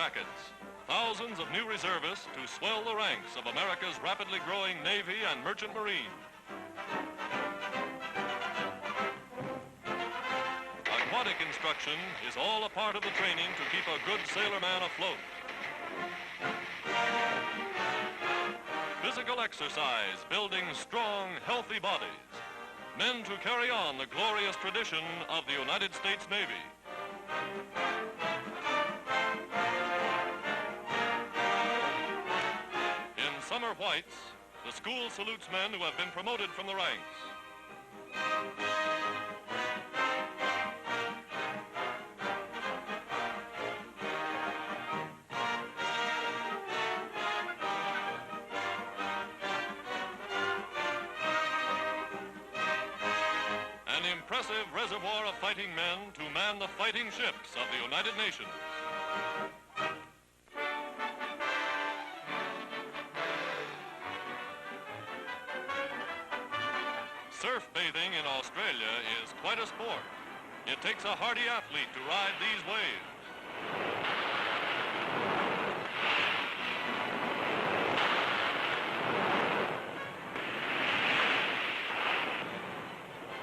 jackets, thousands of new reservists to swell the ranks of America's rapidly growing Navy and Merchant Marine. Aquatic instruction is all a part of the training to keep a good sailorman afloat. Physical exercise building strong, healthy bodies. Men to carry on the glorious tradition of the United States Navy. In summer whites, the school salutes men who have been promoted from the ranks. An impressive reservoir of fighting men to man the fighting ships of the United Nations. Surf bathing in Australia is quite a sport. It takes a hardy athlete to ride these waves.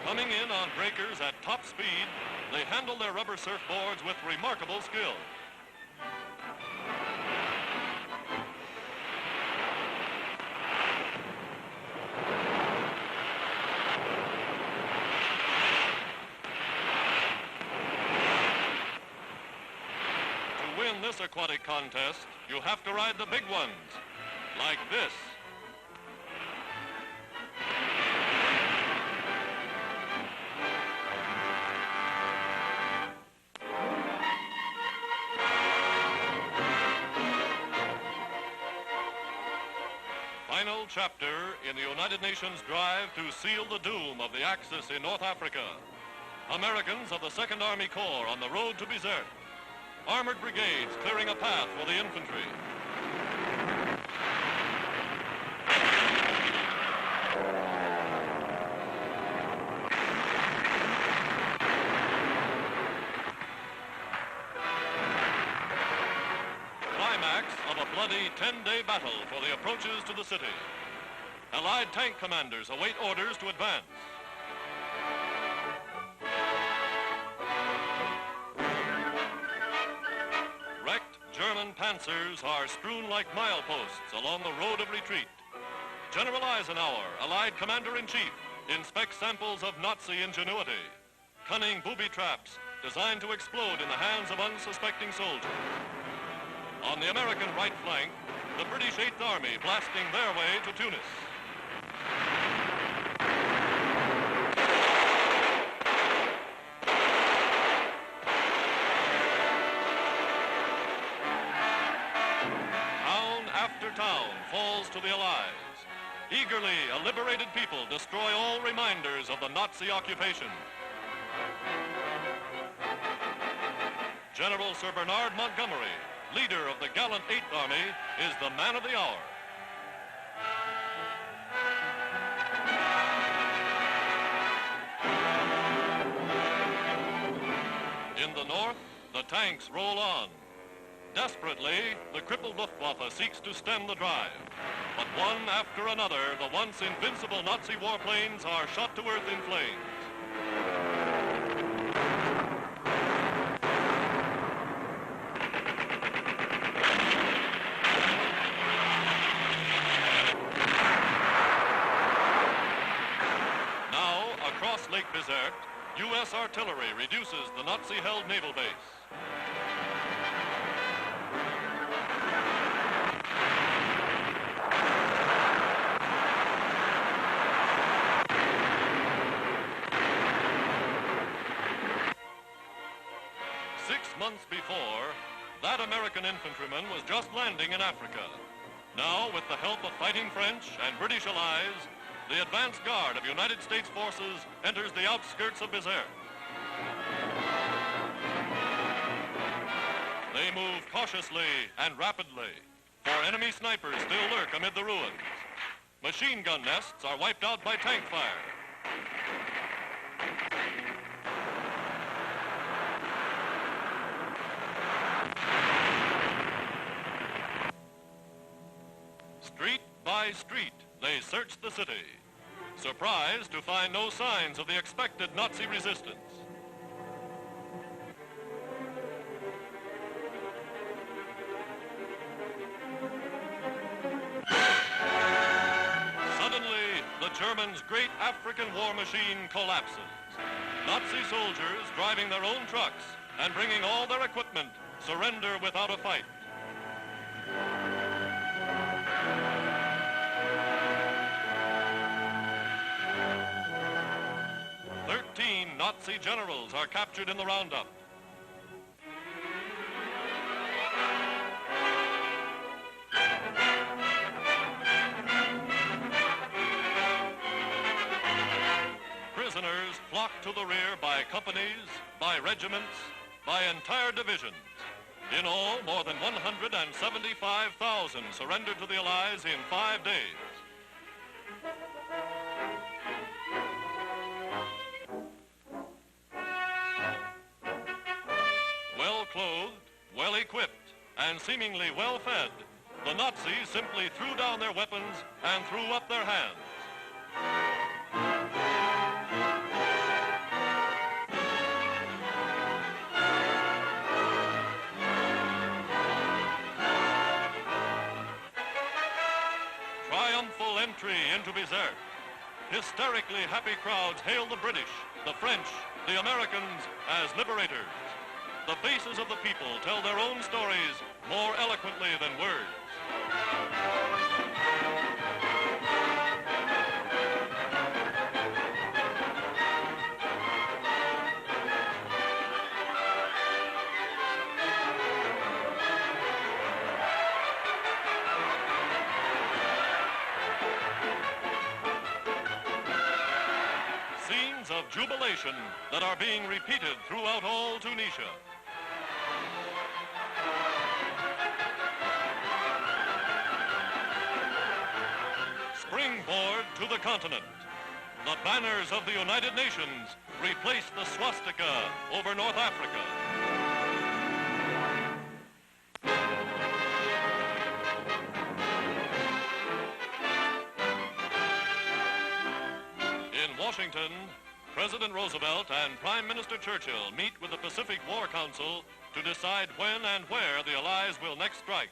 Coming in on breakers at top speed, they handle their rubber surfboards with remarkable skill. To win this aquatic contest, you have to ride the big ones, like this. Final chapter in the United Nations drive to seal the doom of the Axis in North Africa. Americans of the 2nd Army Corps on the road to Bizerte. Armored brigades clearing a path for the infantry. Climax of a bloody 10-day battle for the approaches to the city. Allied tank commanders await orders to advance. Wrecked German panzers are strewn like mileposts along the road of retreat. General Eisenhower, Allied Commander-in-Chief, inspects samples of Nazi ingenuity. Cunning booby traps designed to explode in the hands of unsuspecting soldiers. On the American right flank, the British 8th Army blasting their way to Tunis. Town after town falls to the Allies. Eagerly, a liberated people destroy all reminders of the Nazi occupation. General Sir Bernard Montgomery, leader of the gallant 8th Army, is the man of the hour. In the north, the tanks roll on. Desperately, the crippled Luftwaffe seeks to stem the drive. But one after another, the once invincible Nazi warplanes are shot to earth in flames. Across Lake Bizerte, U.S. artillery reduces the Nazi-held naval base. Six months before, that American infantryman was just landing in Africa. Now, with the help of fighting French and British allies, the advance guard of United States forces enters the outskirts of Bizerte. They move cautiously and rapidly, for enemy snipers still lurk amid the ruins. Machine gun nests are wiped out by tank fire. street, they searched the city, surprised to find no signs of the expected Nazi resistance. Suddenly, the Germans' great African war machine collapses. Nazi soldiers, driving their own trucks and bringing all their equipment, surrender without a fight. Nazi generals are captured in the roundup. Prisoners flock to the rear by companies, by regiments, by entire divisions. In all, more than 175,000 surrendered to the Allies in 5 days. Well-clothed, well-equipped, and seemingly well-fed, the Nazis simply threw down their weapons and threw up their hands. Triumphal entry into Bizerte. Hysterically happy crowds hail the British, the French, the Americans as liberators. The faces of the people tell their own stories more eloquently than words. Scenes of jubilation that are being repeated throughout all Tunisia. Springboard to the continent. The banners of the United Nations replace the swastika over North Africa. In Washington, President Roosevelt and Prime Minister Churchill meet with the Pacific War Council to decide when and where the Allies will next strike.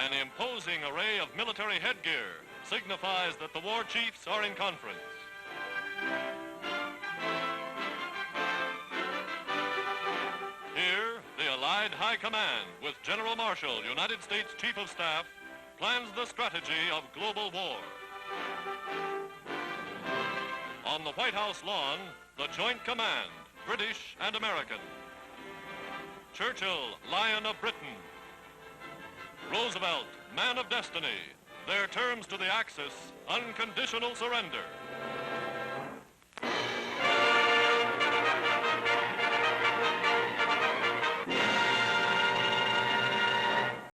An imposing array of military headgear signifies that the war chiefs are in conference. Here, the Allied High Command, with General Marshall, United States Chief of Staff, plans the strategy of global war. On the White House lawn, the Joint Command, British and American. Churchill, Lion of Britain. Roosevelt, man of destiny. Their terms to the Axis, unconditional surrender.